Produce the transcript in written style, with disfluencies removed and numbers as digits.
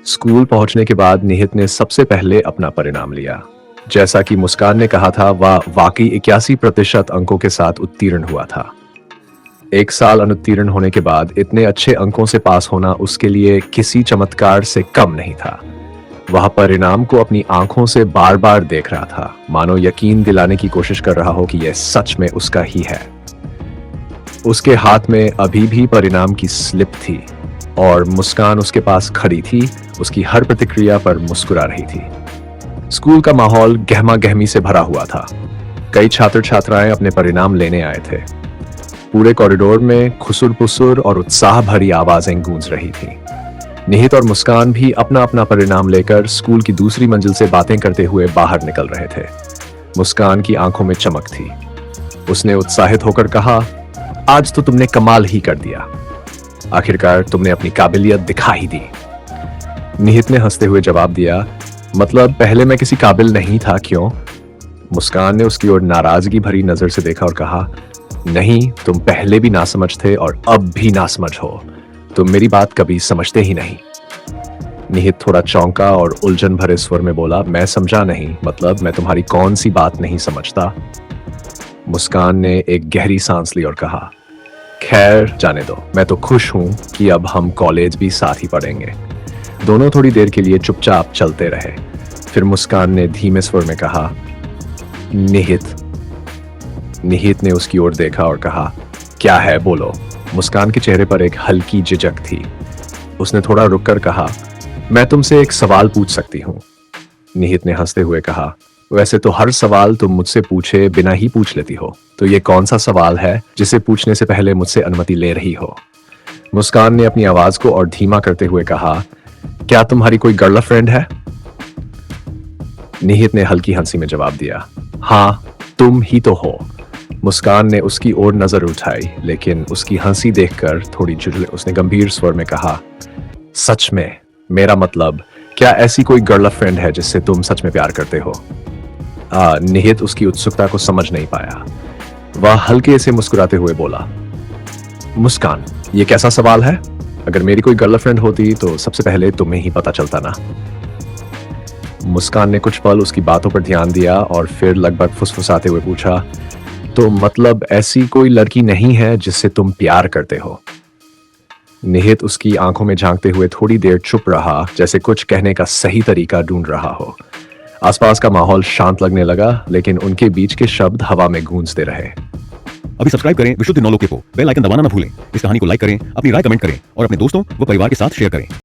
School पहुंचने के बाद निहित ने सबसे पहले अपना परिणाम लिया। जैसा कि मुस्कान ने कहा था, वह वाकई 81% अंकों के साथ उत्तीर्ण हुआ था। एक साल अनुत्तीर्ण होने के बाद इतने अच्छे अंकों से पास होना उसके लिए किसी चमत्कार से कम नहीं था। वह परिणाम को अपनी आंखों से बार बार देख रहा था, मानो यकीन दिलाने की कोशिश कर रहा हो कि यह सच में उसका ही है। उसके हाथ में अभी भी परिणाम की स्लिप थी और मुस्कान उसके पास खड़ी थी, उसकी हर प्रतिक्रिया पर मुस्कुरा रही थी। स्कूल का माहौल गहमा गहमी से भरा हुआ था। कई छात्र छात्राएं अपने परिणाम लेने आए थे। पूरे कॉरिडोर में खुसुर पुसुर और उत्साह भरी आवाजें गूंज रही थी। निहित और मुस्कान भी अपना अपना परिणाम लेकर स्कूल की दूसरी मंजिल से बातें करते हुए बाहर निकल रहे थे। मुस्कान की आंखों में चमक थी। उसने उत्साहित होकर कहा, आज तो तुमने कमाल ही कर दिया। आखिरकार तुमने अपनी काबिलियत दिखा ही दी। निहित ने हंसते हुए जवाब दिया, मतलब पहले मैं किसी काबिल नहीं था क्यों? मुस्कान ने उसकी ओर नाराजगी भरी नजर से देखा और कहा, नहीं, तुम पहले भी नासमझ थे और अब भी नासमझ हो। तुम मेरी बात कभी समझते ही नहीं। निहित थोड़ा चौंका और उलझन भरे स्वर में बोला, मैं समझा नहीं, मतलब मैं तुम्हारी कौन सी बात नहीं समझता? मुस्कान ने एक गहरी सांस ली और कहा, खैर जाने दो, मैं तो खुश हूं कि अब हम कॉलेज भी साथ ही पढ़ेंगे। दोनों थोड़ी देर के लिए चुपचाप चलते रहे। फिर मुस्कान ने धीमे स्वर में कहा, निहित। निहित ने उसकी ओर देखा और कहा, क्या है, बोलो। मुस्कान के चेहरे पर एक हल्की झिझक थी। उसने थोड़ा रुककर कहा, मैं तुमसे एक सवाल पूछ सकती हूँ? निहित ने हंसते हुए कहा, वैसे तो हर सवाल तुम मुझसे पूछे बिना ही पूछ लेती हो, तो ये कौन सा सवाल है जिसे पूछने से पहले मुझसे अनुमति ले रही हो? मुस्कान ने अपनी आवाज को और धीमा करते हुए कहा, क्या तुम्हारी कोई गर्लफ्रेंड है? निहित ने हल्की हंसी में जवाब दिया, हाँ, तुम ही तो हो। मुस्कान ने उसकी ओर नजर उठाई, लेकिन उसकी हंसी देखकर थोड़ी झुर्रे उसने गंभीर स्वर में कहा, सच में? मेरा मतलब, क्या ऐसी कोई गर्लफ्रेंड है जिससे तुम सच में प्यार करते हो? निहित उसकी उत्सुकता को समझ नहीं पाया। वह हल्के से मुस्कुराते हुए बोला, मुस्कान, ये कैसा सवाल है? अगर मेरी कोई गर्लफ्रेंड होती तो सबसे पहले तुम्हें ही पता चलता ना। मुस्कान ने कुछ पल उसकी बातों पर ध्यान दिया और फिर लगभग फुसफुसाते हुए पूछा, तो मतलब ऐसी कोई लड़की नहीं है जिससे तुम प्यार करते हो? निहित उसकी आंखों में झांकते हुए थोड़ी देर चुप रहा, जैसे कुछ कहने का सही तरीका ढूंढ रहा हो। आसपास का माहौल शांत लगने लगा, लेकिन उनके बीच के शब्द हवा में गूंजते रहे। अभी सब्सक्राइब करें विशुद्ध नौलोके को, बेल आइकन दबाना ना भूलें। इस कहानी को लाइक करें, अपनी राय कमेंट करें और अपने दोस्तों व परिवार के साथ शेयर करें।